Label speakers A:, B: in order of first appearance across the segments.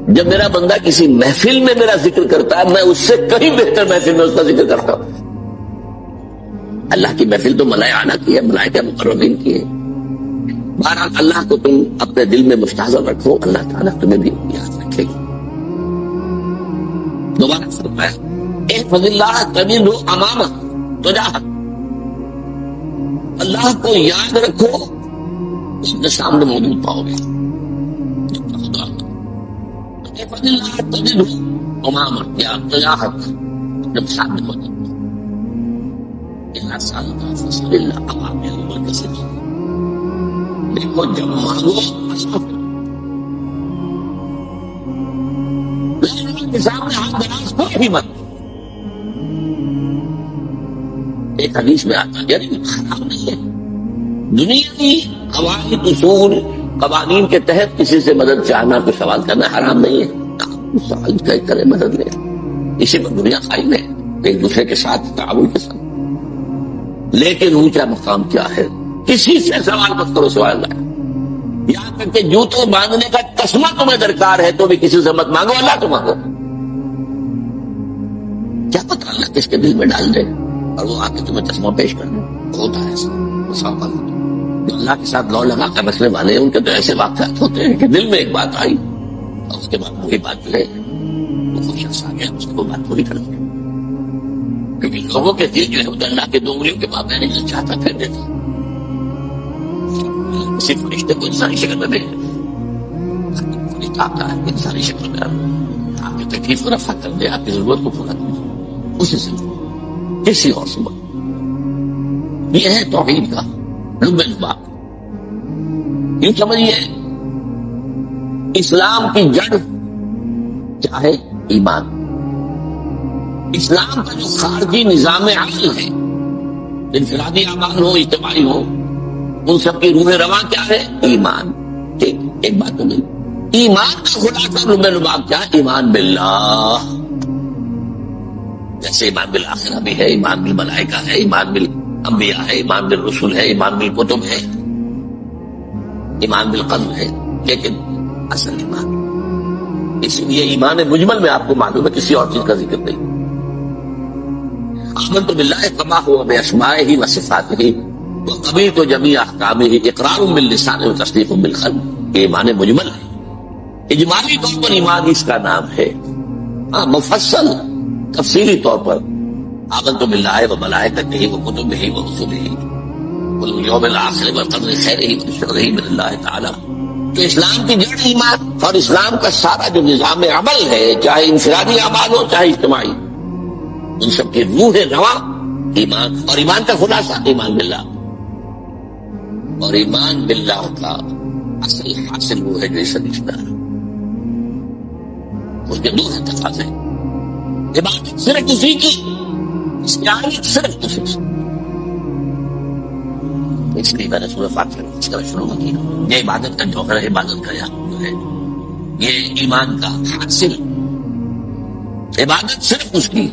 A: جب میرا بندہ کسی محفل میں میرا ذکر کرتا ہے، میں اس سے کہیں بہتر محفل میں اس کا ذکر کرتا ہوں۔ اللہ کی محفل تو ملائکہ اعلیٰ کی ہے، ملائکہ مقربین کی ہے۔ بہرحال اللہ کو تم اپنے دل میں مستحضر رکھو، اللہ تعالیٰ تمہیں بھی یاد رکھے گا۔ دوبارہ فرمایا احفظ اللہ تجدہ امامک تجاہک، اللہ کو یاد رکھو، اپنے سامنے موجود پاؤ گے۔ احفظ اللہ تجدہ امامک یا تجاہک، جب سامنے موجود اللہ سالہ فصل اللہ امام عمر کا سکھ۔ دیکھو جب مانگو کے سامنے ہاتھ دراز کوئی بھی مت۔ ایک حدیث میں آتا ہے، یعنی خراب نہیں ہے، دنیاوی قواعد اصول قوانین کے تحت کسی سے مدد چاہنا، کوئی سوال کرنا حرام نہیں ہے، سوال کرے مدد لے، اسی پر دنیا قائم ہے، ایک دوسرے کے ساتھ تعاون کے ساتھ۔ لیکن اونچا مقام کیا ہے؟ کسی سے سوال مت کرو سوال اللہ، یہاں تک کہ جوتے باندھنے کا چشمہ تمہیں درکار ہے تو بھی کسی سے مت مانگو، اللہ تو مانگو۔ کیا پتہ اللہ کس کے دل میں ڈال دے اور وہ آ کے تمہیں چشمہ پیش کر دے۔ ہوتا ہے ایسا، جو اللہ کے ساتھ لو لگا کر بسنے والے ہیں ان کے تو ایسے واقعات ہوتے ہیں کہ دل میں ایک بات آئی اور اس کے بعد وہی بات جو ہے وہ کوئی شخص آ گیا اس کو بات پوری کر دی، کیونکہ لوگوں کے دل جو ہے وہ اللہ کے دو انگلیوں کے مابین نہیں چاہتا پھر دیتا۔ کسی فرشتے کو انسانی شکل میں بھیج فرشتہ آتا ہے انسانی شکل میں، آپ کی تکلیف کو رفع کر دے، آپ کی ضرورت کو پورا کر دے، اسی سے کسی اور سے بات۔ یہ ہے توحید کا لب لباب۔ یوں سمجھیے اسلام کی جڑ کیا ہے؟ ایمان۔ اسلام کا جو خارجی نظام عمل ہے، انفرادی اعمال ہو اجتماعی ہو، ان سب کی روح رواں کیا ہے؟ ایمان۔ ٹھیک، ایک بات تو نہیں، ایمان کا خلاصہ لب لباب کیا ہے؟ ایمان باللہ۔ جیسے ایمان بالآخرہ بھی ہے، ایمان بالملائکہ ہے، ایمان بالانبیاء ہے، ایمان بالرسل ہے، ایمان بالکتب ہے، ایمان بالقلب ہے، لیکن اصل ایمان، اس لیے ایمان مجمل میں آپ کو معلوم ہے کسی اور چیز کا ذکر نہیں۔ آمنت باللہ کما ہوا باسمائہ وصفاتہ وقبلت جمیع احکامہ اقرار باللسان وتصدیق بالقلب۔ یہ ایمان مجمل ہے، اجمالی طور پر ایمان اس کا نام ہے۔ مفصل تفصیلی طور پر آمنت باللہ وملائکتہ وکتبہ ورسلہ والیوم الآخر والقدر خیرہ وشرہ من اللہ تعالی۔ تو اسلام کی جڑ ایمان، اور اسلام کا سارا جو نظام عمل ہے، چاہے انفرادی اعمال ہو چاہے اجتماعی، ان سب کی روح رواں ایمان، اور ایمان کا خلاصہ ایمان باللہ۔ اور ایمان باللہ کا اصل حاصل وہ ہے جو اسے رشتہ ہے، اس کے دو ہیں تقاضے، عبادت صرف اسی کی، استعانت صرف اسی کی۔ اس لیے میں نے سورہ فاتحہ اس طرح شروع کی، یہ عبادت کا جوہر ہے، عبادت کا جو ہے یہ ایمان کا حاصل، عبادت صرف اس کی،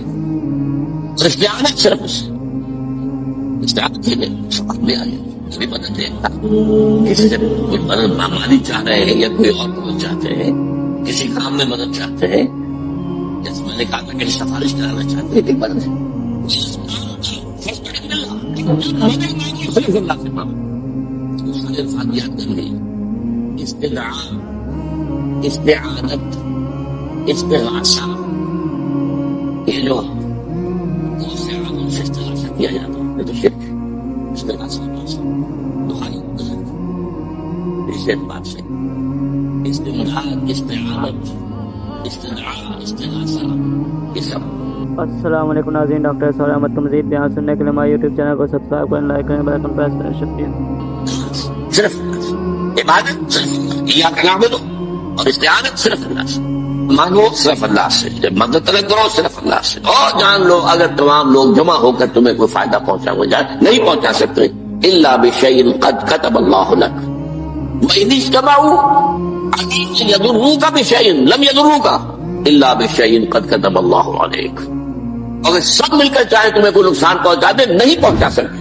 A: اور استعانت صرف اس سے۔ استعانت کے لیے سبق میں آئے بھی مدد ہے، کسی سے کوئی مدد مالی چاہ رہے ہیں یا کوئی اور مدد چاہتے ہیں، کسی کام میں مدد چاہتے ہیں، جیسے میں نے کہا تھا کہ سفارش کرانا چاہتے ہیں، ایک مدد ہے۔ صرف اللہ سے مانگو، سارے الفاظ یاد کر لیں، استدعاء، استعانت، استغاثہ، یہ جو سے استغاثہ کیا جاتا ہے یہ تو شرک ہے۔ استغاثہ دعائی اس اعتبار سے استمداد، استعانت، استدعاء، استغاثہ، یہ سب۔
B: السلام علیکم ناظرین، ڈاکٹر سہیل احمد کا مزید بیان سننے کے لیے ہمارے یوٹیوب چینل کو سبسکرائب کریں، لائک کریں، بیل آئیکن پریس کریں۔ شکریہ۔
A: صرف عبادت صرف ایاک نعبد اور استعانت صرف اللہ سے، مانگو صرف اللہ سے، جب مدد طلب کرو صرف اللہ سے، اور جان لو اگر تمام لوگ جمع ہو کر تمہیں کوئی فائدہ پہنچا ہو جائے نہیں پہنچا سکتے، الا بشیء قد کتب اللہ لک وان اجتمعوا علی ان یضروک بشیء لم یضروک الا بشیء قد کتب اللہ علیک۔ اگر سب مل کر چاہے تمہیں کوئی نقصان پہنچا دے نہیں پہنچا سکتے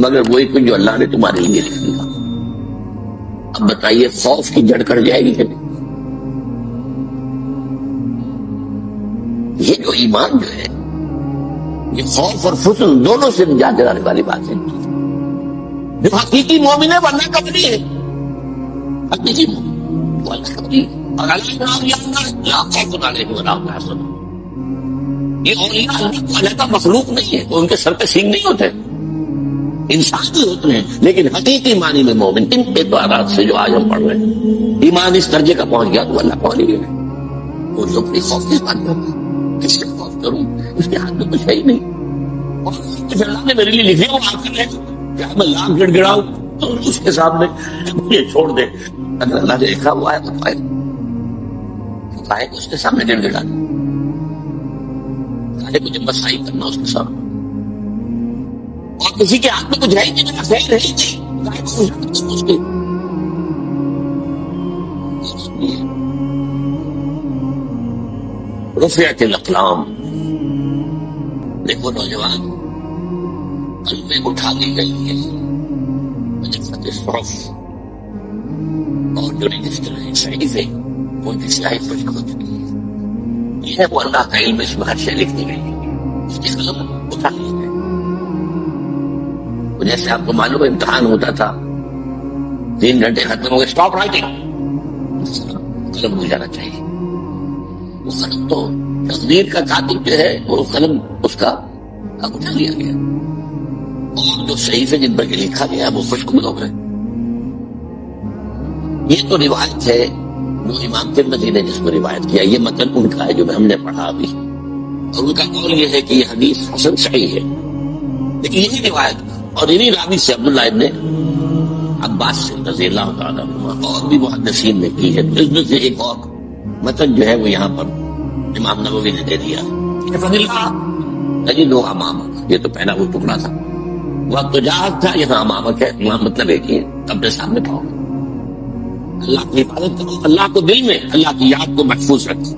A: مگر وہی کچھ جو اللہ نے تمہارے لیے لکھ دیا۔ اب بتائیے خوف کی جڑ کر جائے گی کہ نہیں؟ یہ جو ایمان جو ہے یہ خوف اور حسن دونوں سے نجات دلانے والی بات ہے. جو حقیقی مومن ہے وہ اللہ کا ولی ہے. حقیقی مومن وہ اللہ کا ولی ہے. اور اللہ لا خوف علیہم ولا هم يحزنون. یہ اولیاء اللہ کو علیحدہ مخلوق نہیں ہے, وہ ان کے سر پہ سینگ نہیں ہوتے, انسان بھی ہوتے ہیں, لیکن حقیقی معنی میں مومن ان اعتبارات سے جو آج ہم پڑھ رہے ہیں ایمان اس درجے کا پہنچ گیا تو اللہ کا ولی ہے. وہ جو اپنی خوف کس بات کرتا, کس سے خوف کروں, اس کے ہاتھ میں کچھ ہے ہی نہیں. اور اللہ نے میرے لیے لکھ دیا وہ آپ کر لے کیا میں لاکھ گڑ گڑاؤں تو اس کے سامنے یہ چھوڑ دے. اگر اللہ نے لکھا ہوا ہے تو کہے اس کے سامنے گڑ گڑا دے, کہے مجھے مسائی کرنا اس کے سامنے. اور کسی کے ہاتھ میں کچھ ہے ہی نہیں, میرا خیر ہے ہی نہیں, کہے کو اس کے رفعت الاقلام. دیکھو نوجوان, قلمیں اٹھا دی گئی ہے وجفت الصحف, اور جو رجسٹر ہے صحیفے وہ سیاہی خشک ہو چکی ہے. یہ ہے وہ اللہ کا علم, اس میں ہر شے لکھ دی گئی ہے, اس کی قلم اٹھا لی گئی. جیسے آپ کو معلوم ہے امتحان ہوتا تھا 3 گھنٹے ختم ہو گئے, اسٹاپ رائٹنگ, قلم ہو جانا چاہیے. وہ قلم تو تقدیر کا کاتب جو ہے وہ قلم اس کا اٹھا لیا گیا, اور جو صحیفے جن پر لکھا گیا وہ خشک ہو گئے. یہ تو روایت ہے جو امام ترمذی نے جس کو روایت کیا, یہ متن ان کا ہے جو ہم نے پڑھا ابھی, اور ان کا قول یہ ہے کہ یہ حدیث حسن صحیح ہے. لیکن یہی روایت اور انہی راوی سے عبداللہ ابن عباس سے رضی اللہ تعالیٰ عنہ اور بھی محدثین نے کی ہے. اس میں سے ایک اور متن جو ہے وہ یہاں پر امام نووی نے دے دیا. نجدہ امامک, یہ تو پہلا وہ ٹکڑا تھا, وقت تو جہاز تھا, یہاں امامک ہے, امام مطلب ایک ہی ہے, اپنے سامنے پاؤ. اللہ کی حفاظت کرو, اللہ کو دل میں, اللہ کی یاد کو محفوظ رکھو,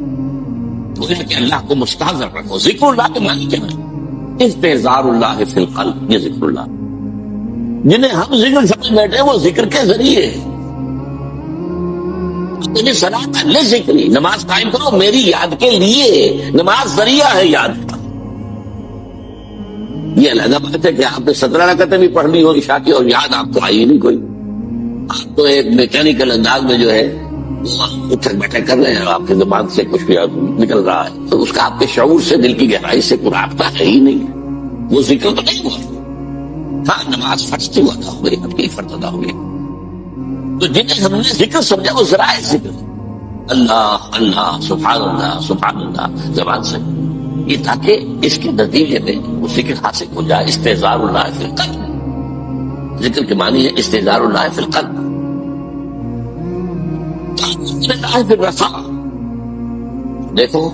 A: بولے کہ اللہ کو مستحضر رکھو. ذکر اللہ کے معنی کیا ہے؟ استحضار اللہ فی القلب, یہ ذکر اللہ. جنہیں ہم ذکر سمجھ بیٹھے وہ ذکر کے ذریعے صلاۃ لذکری, نماز قائم کرو میری یاد کے لیے, نماز ذریعہ ہے یاد کا. یہ علیحدہ بات ہے کہ آپ نے 17 رکعتیں بھی پڑھ لی ہو عشاء کی اور یاد آپ کو آئی نہیں کوئی, آپ تو ایک میکینیکل انداز میں جو ہے اٹھک بیٹھک کر رہے ہیں, آپ کے زبان سے کچھ بھی نکل رہا ہے, تو اس کا آپ کے شعور سے, دل کی گہرائی سے کوئی رابطہ ہے ہی نہیں, وہ ذکر تو نہیں ہوا. ہاں نماز فرض کی ادا ہو گئی, اپنی فرض ادا ہو گئی. تو جنہیں ہم نے ذکر سمجھا وہ ذرائع ذکر, اللہ اللہ سبحان اللہ زبان سے, یہ تاکہ اس کے نتیجے میں وہ ذکر حاصل ہو جائے. استحضار اللہ فی القلب, ذکر کے معنی ہے استحضار اللہ فی القلب. دیکھو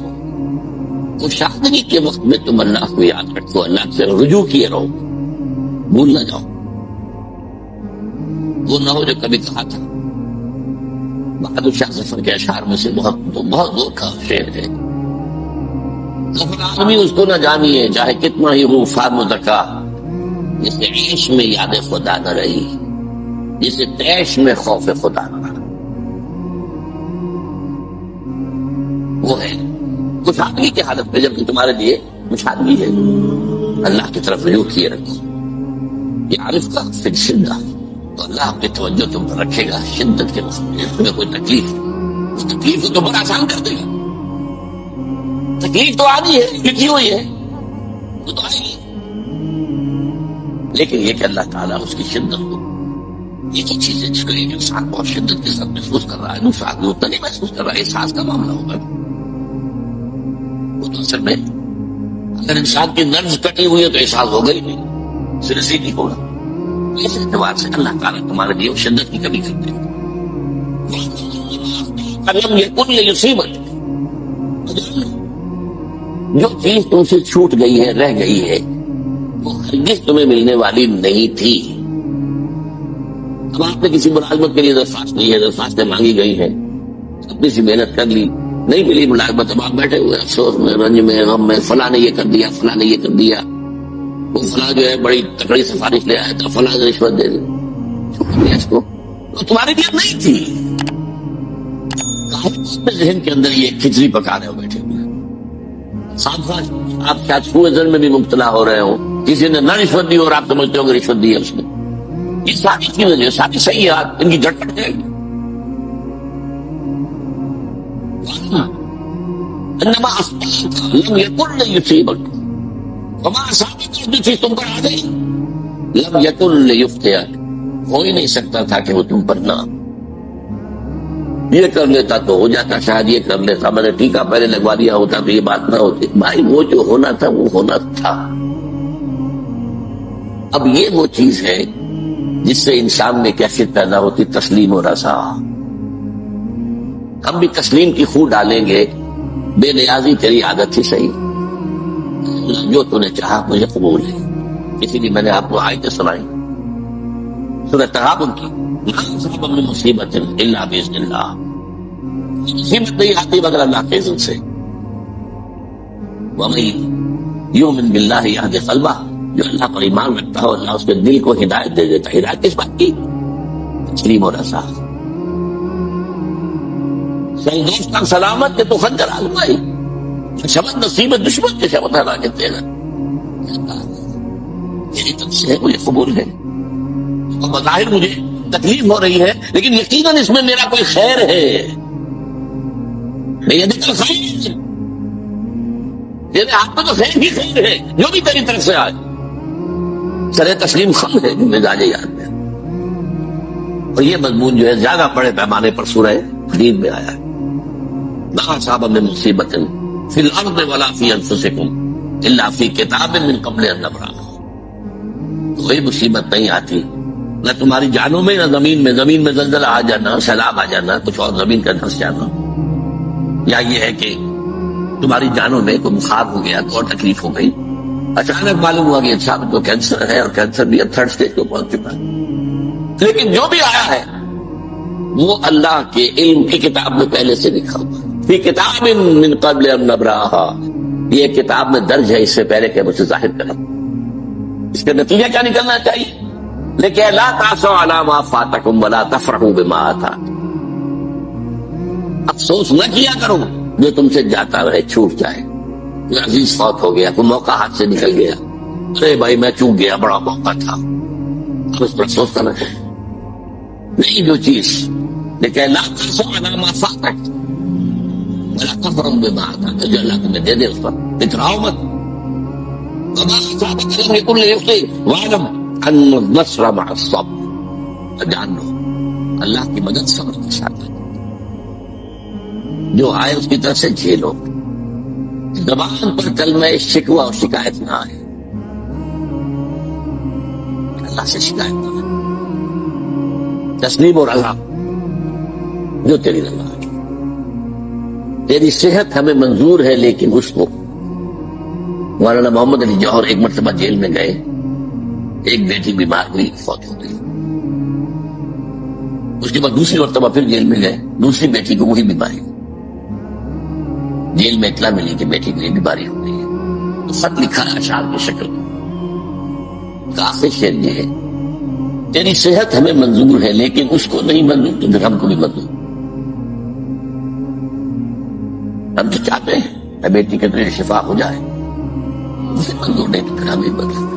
A: کشادگی کے وقت میں تم اللہ کو یاد رکھو, اللہ سے رجوع کیے رہو, بھول نہ جاؤ. وہ نہ ہو جو کبھی کہا تھا بہادر شاہ ظفر کے اشعار میں سے بہت دور کا شعر ہے, ظفر آدمی اس کو نہ جانیے چاہے کتنا ہی ہو فارمدکا, جسے عیش میں یاد خدا نہ رہی, جسے تیش میں خوف خدا نہ رہا. وہ ہے کشادگی کی حالت میں, جبکہ تمہارے لیے کشادگی ہے, اللہ کی طرف رجوع کیے رکھو. یہ عارف کا فی الشدہ, تو اللہ اپنی توجہ تم پر رکھے گا شدت کے وقت میں. تمہیں کوئی تکلیف, اس تکلیف کو تو بڑا آسان کر دے گا. تکلیف تو آنی ہے, لکھی ہوئی ہے, وہ تو آئے گی, لیکن یہ کہ اللہ تعالیٰ اس کی شدت کو, یہ تو چیز ہے جس کو ایک انسان بہت شدت کے ساتھ محسوس کر رہا ہے, دوسرا آدمی اتنا نہیں محسوس کر رہا ہے. احساس کا معاملہ ہوگا وہ تو اصل میں, اگر انسان کی نرز کٹی ہوئی ہے تو احساس ہوگا ہی نہیں, سر سے نہیں ہوگا. اس اعتبار سے اللہ تعالیٰ تمہارے لیے شدت کی کمی کرتے ہیں. جو چیز تم سے چھوٹ گئی ہے, رہ گئی ہے, وہ ہرگز تمہیں ملنے والی نہیں تھی. اب آپ نے کسی ملازمت کے لیے درخواست دی ہے, درخواستیں مانگی گئی ہیں, اپنی سی محنت کر لی, نہیں ملی ملازمت, اب آپ بیٹھے ہوئے افسوس میں, رنج میں, غم میں, فلاں نے یہ کر دیا, فلاں نے یہ کر دیا, وہ فلاں جو ہے بڑی تکڑی سفارش لے آیا تھا, فلاں نے رشوت دے دی اس کو, تو تمہاری نیت نہیں تھی. ذہن کے اندر یہ کھچڑی پکا رہے ہو بیٹھے ہوئے, ساتھ آپ شاید سوء ظن میں بھی مبتلا ہو رہے ہوں، کسی نے نہ رشوت دی اور آپ سمجھتے ہو کہ رشوت دی ہے اس نے. یہ ساری چیزیں ساری سیئات ان کی جھٹ پڑ جائے گی. انما اخطأت لم يكن ليصيبك وما اصابك جو چیز تم پر آ گئی لم يكن ليخطئك ہو ہی نہیں سکتا تھا کہ وہ تم پر نہ. یہ کر لیتا تو ہو جاتا، شاید یہ کر لیتا، میں نے ٹیکا پہلے لگوا دیا ہوتا تو یہ بات نہ ہوتی. بھائی وہ جو ہونا تھا وہ ہونا تھا. اب یہ وہ چیز ہے جس سے انسان میں کیفیت پیدا ہوتی تسلیم و رضا. ہم بھی تسلیم کی خو ڈالیں گے. بے نیازی تیری عادت ہی صحیح، جو تو نے چاہا مجھے قبول ہے. اسی لیے میں نے آپ کو آیتیں سنائی سورۃ تغابن کی، لا اصاب من مصیبت الا باذن اللہ. مصیبت نہیں آتی مگر اللہ کے اذن سے. ومن یؤمن باللہ یہد قلبہ، جو اللہ پر ایمان رکھتا ہو اللہ اس کے دل کو ہدایت دے دیتا. ہدایت کس بات کی؟ تسلیم و رضا. دوستان سلامت کے تو خنجر آزمائی، شبت نصیبت دشمن کے شبت ہلا کے تیرا. میری طرف سے ہے مجھے قبول ہے، اور بظاہر مجھے تکلیف ہو رہی ہے لیکن یقیناً اس میں میرا کوئی خیر ہے. یہ دیکھا خیر تیرے ہاتھ میں تو خیر ہی خیر ہے جو بھی تیری طرف سے آئے. سر تسلیم خم ہے جو مزاج یاد میں. اور یہ مضمون جو ہے زیادہ بڑے پیمانے پر سورہ حدید میں آیا ہے. ما اصاب من مصیبت فی الارض ولا فی انفسکم الا فی کتاب من قبل ان نبرأها. کوئی مصیبت نہیں آتی نہ تمہاری جانوں میں نہ زمین میں. زمین میں زلزلہ آ جانا، سیلاب آ جانا، کچھ اور زمین کا دھس جانا، یا یہ ہے کہ تمہاری جانوں میں کوئی بخار ہو گیا تو اور تکلیف ہو گئی، اچانک معلوم ہوا کہ انسان کو کینسر ہے اور کینسر بھی اب 3rd stage کو پہنچ چکا ہے. لیکن جو بھی آیا ہے وہ اللہ کے علم کی کتاب میں پہلے سے لکھا ہوا ہے. فی کتاب من قبل ان نبرأها، یہ کتاب میں درج ہے اس سے پہلے کہ مجھے ظاہر کروں. اس کا نتیجہ کیا نکلنا چاہیے؟ لیکن لا تعصوا علی ما فاتکم ولا تفرحوا بما آتاکم. افسوس نہ کیا کرو جو تم سے جاتا رہے، چھوٹ جائے. کوئی عزیز فوت ہو گیا، کوئی موقع ہاتھ سے نکل گیا، ارے بھائی میں چوک گیا، بڑا موقع تھا، اب اس پر افسوس کرنا چاہیے نہیں. جو چیز لیکن لا تعصوا علی ما فاتکم ولا تفرحوا بما آتاکم، جو اللہ تمہیں دے دے اس پر اتراؤ مت. وما أصابك لم يكن ليخطئك واعلم أن النصر مع الصبر. جان لو اللہ کی مدد صبر کے ساتھ ہے. جو آئے اس کی طرف سے جھیلو. زبان پر کلمہ شکوہ اور شکایت نہ آئے، اللہ سے شکایت نہ آئے. تسلیم و رضا جو تیری رضا ہے. تیری صحت ہمیں منظور ہے لیکن اس کو. مولانا محمد علی جوہر ایک مرتبہ جیل میں گئے، ایک بیٹی بیمار ہوئی، فوت ہو گئی. اس کے بعد دوسری مرتبہ پھر جیل میں گئے، دوسری بیٹی کو وہی بیماری. جیل میں اطلاع ملی کہ بیٹی کے لیے بیماری ہو گئی ہے. تو خط لکھا اشعار کی شکل میں. آخری شعر یہ ہے، تیری صحت ہمیں منظور ہے لیکن اس کو نہیں منظور تو پھر ہم کو بھی منظور. ہم تو چاہتے ہیں بیٹی کے لیے شفا ہو جائے، اسے منظور نہیں تو پھر ہمیں منظور.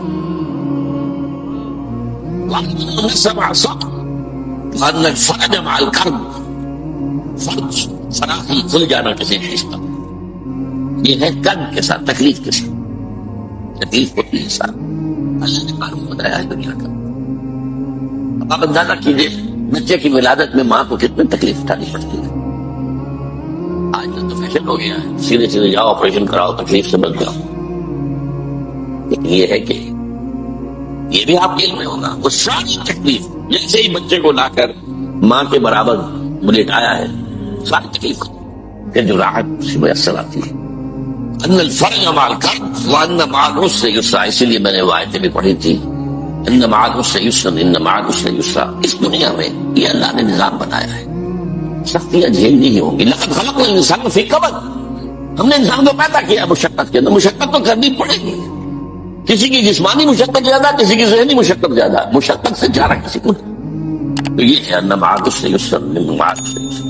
A: وَأَنَّ الْفَرَجَ مَعَ الْكَرْبِ، فرج فراخی کھل جانا کسی چیز کا، یہ ہے کرب کے ساتھ، تکلیف کے ساتھ. تکلیف ہوتی ہے ساتھ، اللہ نے معلوم بتایا ہے دنیا کا. اب آپ اندازہ کیجیے بچے کی ولادت میں ماں کو کتنی تکلیف اٹھانی پڑتی ہے. آج تو فیشن ہو گیا ہے، سیدھے سیدھے جاؤ آپریشن کراؤ تکلیف سے بچ جاؤ. لیکن یہ ہے کہ یہ بھی آپ کے علم میں ہوگا وہ ساری تکلیف جیسے ہی بچے کو لا کر ماں کے برابر لٹایا ہے ساری تکلیف کہ جو راحت سے میسر آتی ہے. ان الفرج مع الکرب وان مع العسر یسرا. اسی لیے میں نے وہ آیتیں بھی پڑھی تھی، ان مع العسر یسرا ان مع العسر یسرا. اس دنیا میں یہ اللہ نے نظام بنایا ہے، سختیاں جھیلنی ہی ہوں گی. لقد خلقنا الانسان فی کبد، ہم نے انسان کو پیدا کیا مشقت کے اندر. مشقت تو کرنی پڑے گی. کسی کی جسمانی مشقت زیادہ، کسی کی ذہنی مشقت زیادہ، مشقت سے جا رہا کسی کو. تو یہ ہے ان مع العسر یسرا ان مع العسر یسرا.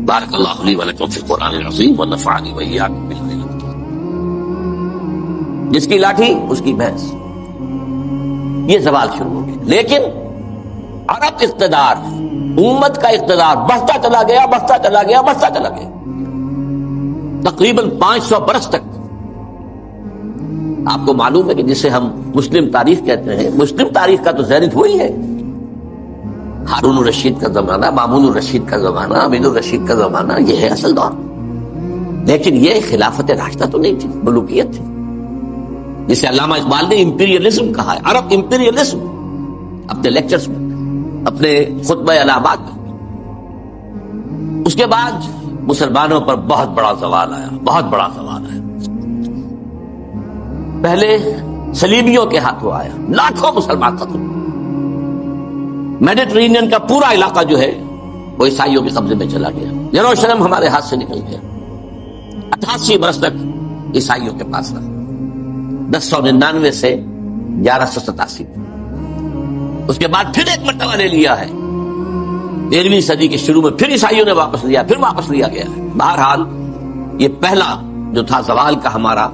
A: بارک اللہ لی ولکم فی القرآن العظیم ونفعنی وإیاکم بالآیات. جس کی لاٹھی اس کی بھینس. یہ زوال شروع ہو گیا. لیکن عرب اقتدار، امت کا اقتدار بڑھتا چلا گیا، بڑھتا چلا گیا، بڑھتا چلا گیا. تقریباً 500 برس تک. آپ کو معلوم ہے کہ جسے ہم مسلم تاریخ کہتے ہیں، مسلم تاریخ کا تو زینت وہی ہے. ہارون الرشید کا زمانہ، مامون الرشید کا زمانہ، امین الرشید کا زمانہ، یہ ہے اصل دور. لیکن یہ خلافت راشدہ تو نہیں تھی، ملوکیت تھی، جسے علامہ اقبال نے امپیریلزم کہا ہے، عرب امپیریلزم، اپنے لیکچرز میں، اپنے خطبہ الہامات میں. اس کے بعد مسلمانوں پر بہت بڑا زوال آیا، بہت بڑا زوال آیا. پہلے صلیبیوں کے ہاتھوں آیا، لاکھوں مسلمان قتل. میڈیٹرینین کا پورا علاقہ جو ہے وہ عیسائیوں کے قبضے میں چلا گیا. یروشلم ہمارے ہاتھ سے نکل گیا. 88 برس تک عیسائیوں کے پاس رہا، 1099 سے 1187. اس کے بعد پھر ایک مرتبہ لے لیا ہے 13ویں صدی کے شروع میں، پھر عیسائیوں نے واپس لیا، پھر واپس لیا گیا ہے. بہرحال یہ پہلا جو تھا زوال کا ہمارا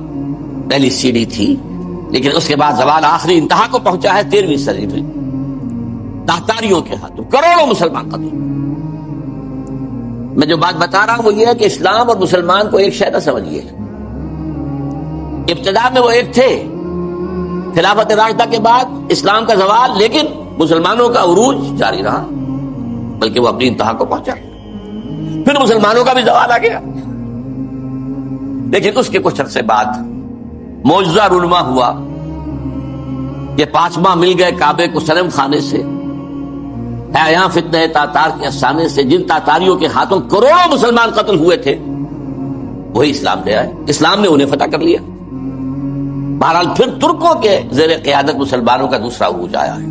A: پہلی سیڑھی تھی. لیکن اس کے بعد زوال آخری انتہا کو پہنچا ہے 13ویں صدی میں، تاتاریوں کے ہاتھوں کروڑوں مسلمان قتل. میں جو بات بتا رہا ہوں وہ یہ ہے کہ اسلام اور مسلمان کو ایک شے نہ سمجھیے. ابتدا میں وہ ایک تھے، خلافت راشدہ کے بعد اسلام کا زوال، لیکن مسلمانوں کا عروج جاری رہا، بلکہ وہ اپنی انتہا کو پہنچا. پھر مسلمانوں کا بھی زوال آ گیا. لیکن اس کے کچھ عرصے بعد معجزہ رونما ہوا کہ پاسباں مل گئے کعبے کو صنم خانے سے. ہے یہاں فتنہ تاتار کے افسانے سے جن تاتاریوں کے ہاتھوں کروڑوں مسلمان قتل ہوئے تھے، وہی اسلام لے آئے. اسلام نے انہیں فتح کر لیا. بہرحال پھر ترکوں کے زیر قیادت مسلمانوں کا دوسرا عروج آیا ہے.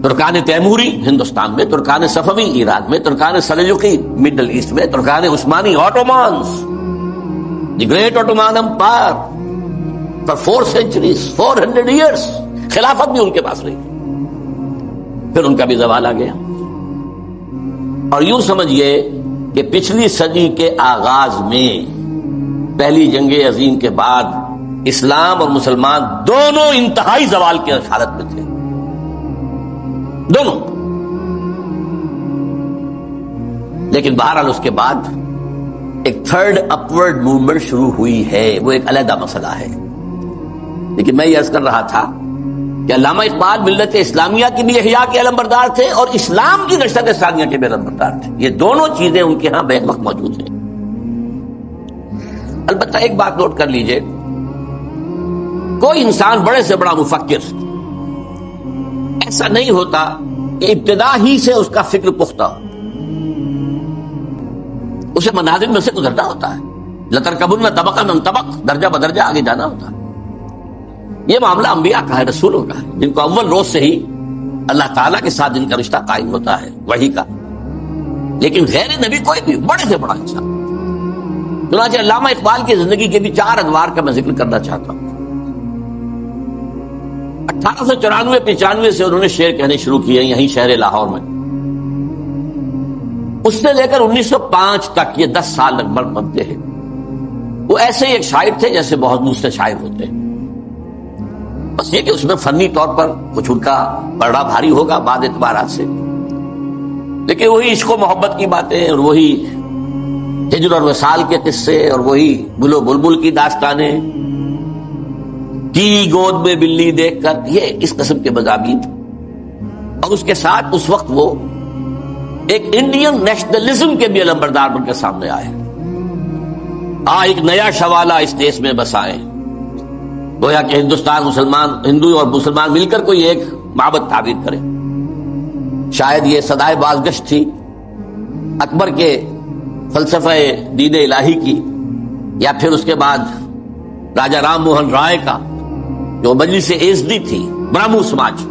A: ترکان تیموری ہندوستان میں، ترکان صفوی ایران میں، ترکان سلجوقی مڈل ایسٹ میں، ترکان عثمانی Ottomans, the great Ottoman empire for 4 centuries 400 years. خلافت بھی ان کے پاس رہی. پھر ان کا بھی زوال آ گیا. اور یوں سمجھئے کہ پچھلی صدی کے آغاز میں پہلی جنگ عظیم کے بعد اسلام اور مسلمان دونوں انتہائی زوال کی حالت میں تھے، دونوں. لیکن بہرحال اس کے بعد ایک تھرڈ اپورڈ موومنٹ شروع ہوئی ہے. وہ ایک علیحدہ مسئلہ ہے. لیکن میں یہ عرض کر رہا تھا کہ علامہ اقبال ملت اسلامیہ کی بھی احیاء کے علمبردار تھے اور اسلام کی نشست ثانیہ کے بھی علمبردار تھے. یہ دونوں چیزیں ان کے ہاں بیک وقت موجود ہیں. البتہ ایک بات نوٹ کر لیجئے، کوئی انسان بڑے سے بڑا مفکر ایسا نہیں ہوتا کہ ابتدا ہی سے اس کا فکر پختہ ہو. اسے منازل میں سے گزرنا ہوتا ہے. لترکبن طبقا عن طبق، درجہ بدرجہ آگے جانا ہوتا ہے. یہ معاملہ انبیاء کا ہے، رسولوں کا ہے، جن کو اول روز سے ہی اللہ تعالیٰ کے ساتھ جن کا رشتہ قائم ہوتا ہے وہی کا. لیکن غیر نبی کوئی بھی بڑے سے بڑا انسان. چنانچہ علامہ اقبال کی زندگی کے بھی 4 ادوار کا میں ذکر کرنا چاہتا ہوں. 1894-95 سے انہوں نے شعر کہنے شروع کیے یہیں شہر لاہور میں. اس سے لے کر 1905 تک یہ 10 سال لگ بھگ بنتے ہیں. وہ ایسے ہی ایک شاعر تھے جیسے بہت دوسرے شاعر ہوتے ہیں، بس یہ کہ اس میں فنی طور پر کچھ ان کا بڑا بھاری ہوگا بعض اعتبارات سے. لیکن وہی عشق و محبت کی باتیں اور وہی ہجر اور وصال کے قصے اور وہی گل و بلبل کی داستانیں، کی گود میں بلی دیکھ کر، یہ اس قسم کے مضامین. اور اس کے ساتھ اس وقت وہ ایک انڈین نیشنلزم کے بھی علمبردار بن کے سامنے آئے. ایک نیا شوالہ اس دیش میں بسائے. گویا کہ ہندوستان مسلمان، ہندو اور مسلمان مل کر کوئی ایک معبد تعمیر کرے. شاید یہ صدائے بازگشت تھی اکبر کے فلسفہ دین الہی کی، یا پھر اس کے بعد راجہ رام موہن رائے کا جو مجلس ایزدی تھی، برہمو سماج.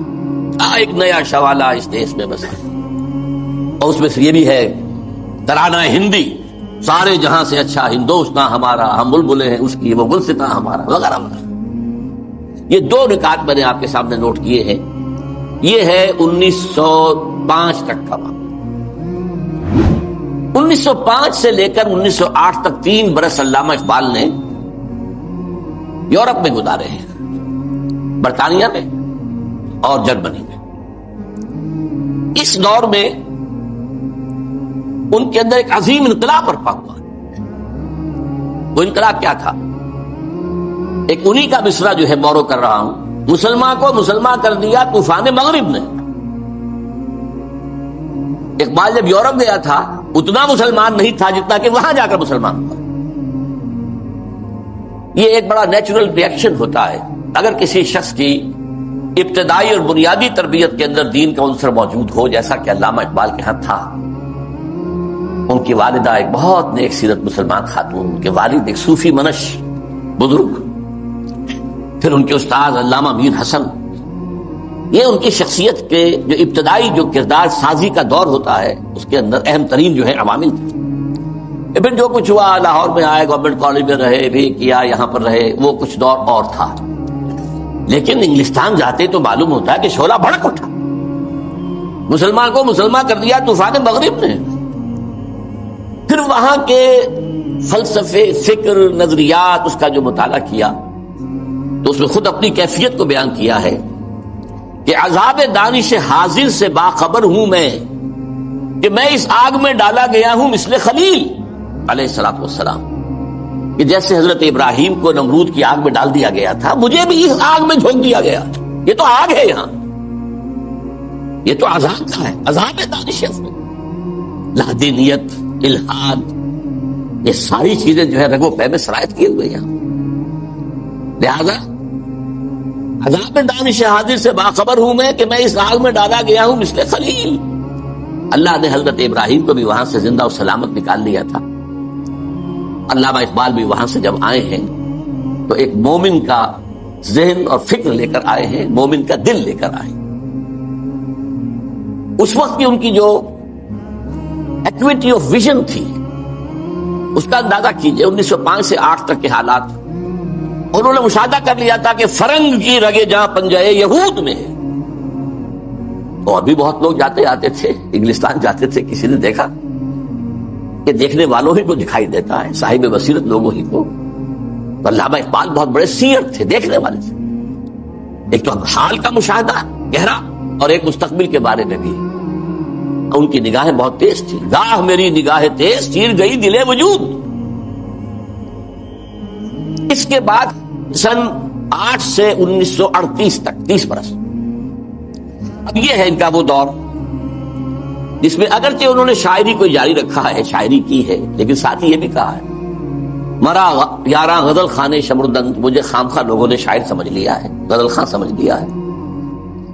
A: ایک نیا شوالہ اس دیش میں بسا. اور اس میں سے یہ بھی ہے ترانہ ہندی، سارے جہاں سے اچھا ہندوستاں ہمارا، ہم بلبلیں ہیں اس کی، وہ گلستاں ہمارا، وغیرہ وغیرہ. یہ 2 نکات میں نے آپ کے سامنے نوٹ کیے ہیں. یہ ہے 1905 تک کا معاملہ. 1905 سے لے کر 1908 تک 3 برس علامہ اقبال نے یورپ میں گزارے ہیں، برطانیہ میں اور جرمنی میں۔ اس دور میں ان کے اندر ایک عظیم انقلاب برپا ہوا۔ وہ انقلاب کیا تھا؟ ایک انہی کا مصرع جو ہے مورو کر رہا ہوں، مسلمان کو مسلمان کر دیا طوفان مغرب نے۔ اقبال جب یورپ گیا تھا اتنا مسلمان نہیں تھا جتنا کہ وہاں جا کر مسلمان ہوا۔ یہ ایک بڑا نیچرل ری ایکشن ہوتا ہے اگر کسی شخص کی ابتدائی اور بنیادی تربیت کے اندر دین کا عنصر موجود ہو، جیسا کہ علامہ اقبال کے ہاں تھا۔ ان کی والدہ ایک بہت نیک سیرت مسلمان خاتون، ان کے والد ایک صوفی منش بزرگ، پھر ان کے استاد علامہ میر حسن۔ یہ ان کی شخصیت کے جو ابتدائی جو کردار سازی کا دور ہوتا ہے اس کے اندر اہم ترین جو ہے عوامل تھے۔ پھر جو کچھ ہوا، لاہور میں آئے، گورنمنٹ کالج میں رہے بھی کیا، یہاں پر رہے، وہ کچھ دور اور تھا۔ لیکن انگلستان جاتے تو معلوم ہوتا ہے کہ شعلہ بھڑک اٹھا، مسلمان کو مسلمان کر دیا طوفان مغرب نے۔ پھر وہاں کے فلسفے، فکر، نظریات، اس کا جو مطالعہ کیا تو اس میں خود اپنی کیفیت کو بیان کیا ہے کہ عذاب دانش حاضر سے باخبر ہوں میں کہ میں اس آگ میں ڈالا گیا ہوں مثل خلیل علیہ الصلوۃ والسلام، کہ جیسے حضرت ابراہیم کو نمرود کی آگ میں ڈال دیا گیا تھا، مجھے بھی اس آگ میں جھونک دیا گیا۔ یہ تو آگ ہے، یہاں یہ تو عذاب کا ہے، عذاب دانش ہے۔ لادینیت، الحاد، یہ ساری چیزیں جو ہے رگو پے میں سرایت کیے ہوئے یہاں۔ لہذا عذاب دانش حاضر سے باخبر ہوں میں کہ میں اس آگ میں ڈالا گیا ہوں مثل خلیل۔ اللہ نے حضرت ابراہیم کو بھی وہاں سے زندہ و سلامت نکال لیا تھا۔ علامہ اقبال بھی وہاں سے جب آئے ہیں تو ایک مومن کا ذہن اور فکر لے کر آئے ہیں، مومن کا دل لے کر آئے۔ اس وقت کی ان کی جو ایکویٹی آف ویژن تھی اس کا اندازہ کیجئے۔ 1905 سے 8 تک کے حالات انہوں نے مشاہدہ کر لیا تھا کہ فرنگ کی رگے جہاں پنجائے یہود میں، اور بھی بہت لوگ جاتے آتے تھے، انگلستان جاتے تھے، کسی نے دیکھا کہ دیکھنے والوں ہی کو دکھائی دیتا ہے، صاحب بصیرت لوگوں ہی کو۔ تو علامہ اقبال بہت بڑے سیر تھے، دیکھنے والے تھے۔ ایک تو حال کا مشاہدہ گہرا اور ایک مستقبل کے بارے میں بھی۔ ان کی نگاہیں بہت تیز تھی، گاہ میری نگاہ تیز چیر گئی دل وجود۔ اس کے بعد سن 8 سے 1938 تک 30 برس، اب یہ ہے ان کا وہ دور جس میں اگرچہ انہوں نے شاعری کو جاری رکھا ہے، شاعری کی ہے، لیکن ساتھ ہی یہ بھی کہا ہے مرا یاراں غزل خانے شمردند، مجھے خامخواہ لوگوں نے شاعر سمجھ لیا ہے، غزل خاں سمجھ لیا ہے،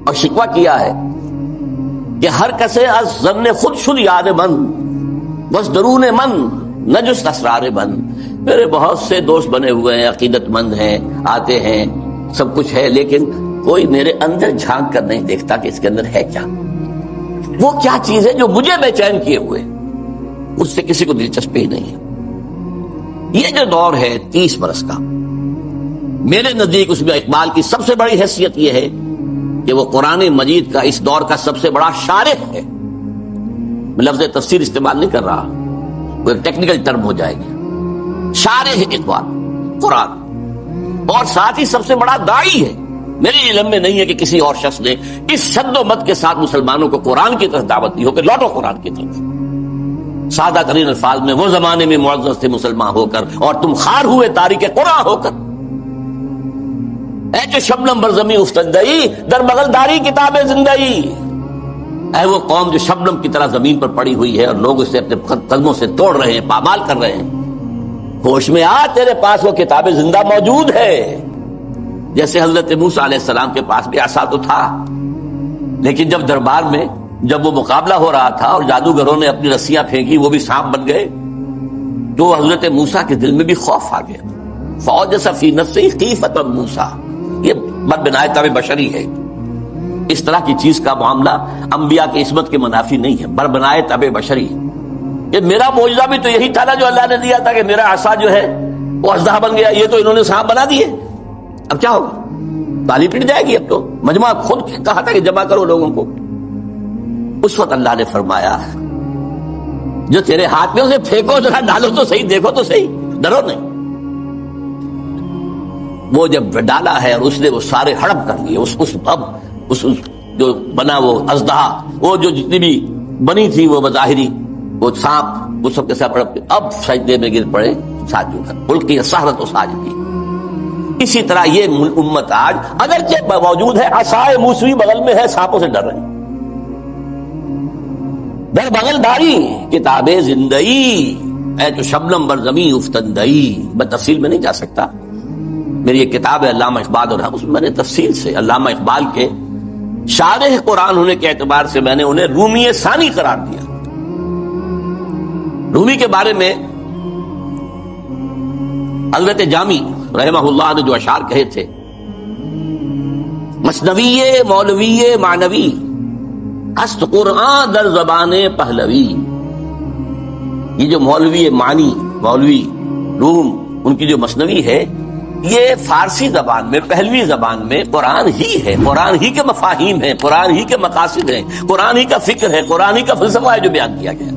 A: اور شکوہ کیا ہے کہ ہر کسے از ظن خود شد یاد من بس درون من نجس اسرار من۔ میرے بہت سے دوست بنے ہوئے ہیں، عقیدت مند ہیں، آتے ہیں، سب کچھ ہے، لیکن کوئی میرے اندر جھانک کر نہیں دیکھتا کہ اس کے اندر ہے کیا، وہ کیا چیز ہے جو مجھے بے چین کیے ہوئے، اس سے کسی کو دلچسپی ہی نہیں ہے۔ یہ جو دور ہے 30 برس کا، میرے نزدیک اس میں اقبال کی سب سے بڑی حیثیت یہ ہے کہ وہ قرآن مجید کا اس دور کا سب سے بڑا شارح ہے۔ میں لفظ تفسیر استعمال نہیں کر رہا، وہ ایک ٹیکنیکل ٹرم ہو جائے گی۔ شارح اقبال قرآن، اور ساتھ ہی سب سے بڑا داعی ہے۔ میرے علم میں نہیں ہے کہ کسی اور شخص نے اس شد و مت کے ساتھ مسلمانوں کو قرآن کی طرف دعوت دی ہو کہ لوٹو قرآن کی طرف، سادہ ترین الفاظ میں وہ زمانے میں معزز تھے مسلمان ہو کر اور تم خار ہوئے تاریخ قرآن ہو کر، اے جو شبنم بر زمین افتدئی در بغل داری کتاب زندگی، اے وہ قوم جو شبنم کی طرح زمین پر پڑی ہوئی ہے اور لوگ اسے اپنے قدموں سے توڑ رہے ہیں، پامال کر رہے ہیں، ہوش میں آ، تیرے پاس وہ کتاب زندہ موجود ہے۔ جیسے حضرت موسیٰ علیہ السلام کے پاس بھی عصا تو تھا، لیکن جب دربار میں جب وہ مقابلہ ہو رہا تھا اور جادوگروں نے اپنی رسیاں پھینکی، وہ بھی سانپ بن گئے، تو حضرت موسیٰ کے دل میں بھی خوف آ گیا۔ فَأَوْجَسَ فِي نَفْسِهِ خِیفَةً مُوسیٰ، یہ بدبنایت بشری ہے۔ اس طرح کی چیز کا معاملہ انبیاء کی عصمت کے منافی نہیں ہے، بربنایت بشری۔ یہ میرا معجزہ بھی تو یہی تھا نا جو اللہ نے دیا تھا کہ میرا عصا جو ہے وہ اژدہا بن گیا، یہ تو انہوں نے سانپ بنا دیے، اب کیا ہوگا؟ تالی پٹ جائے گی۔ اب تو مجمع خود کہا تھا کہ جمع کرو لوگوں کو۔ اس وقت اللہ نے فرمایا جو تیرے ہاتھ میں اسے پھینکو، ذرا ڈالو تو صحیح، دیکھو تو صحیح، ڈرو نہیں۔ وہ جب ڈالا ہے اور اس نے وہ سارے ہڑپ کر لیے، اس جو بنا وہ اژدہا، وہ جو جتنی بھی بنی تھی وہ بظاہری وہ سانپ، وہ سب کے ساتھ ہڑپ کے اب سجدے میں گر پڑے ساجدہ، القی السحرۃ ساجدین۔ اسی طرح یہ امت آج اگرچہ موجود ہے، عصائے موسوی بغل میں ہے، سانپوں سے ڈر رہے ہیں، در بغل داری کتاب زندئی اے تو شبنم بر زمین افتندئی۔ میں تفصیل میں نہیں جا سکتا، میری ایک کتاب ہے علامہ اقبال اور اس میں میں نے تفصیل سے علامہ اقبال کے شارح قرآن ہونے کے اعتبار سے میں نے انہیں رومی ثانی قرار دیا۔ رومی کے بارے میں حضرت جامی رحمہ اللہ نے جو اشعار کہے تھے، مثنوی مولوی معنوی است قرآن در زبان پہلوی۔ یہ جو مولوی معنی، مولوی روم، ان کی جو مثنوی ہے، یہ فارسی زبان میں، پہلوی زبان میں قرآن ہی ہے، قرآن ہی کے مفاہیم ہیں، قرآن ہی کے مقاصد ہیں، قرآن ہی کا فکر ہے، قرآن ہی کا فلسفہ ہے جو بیان کیا گیا۔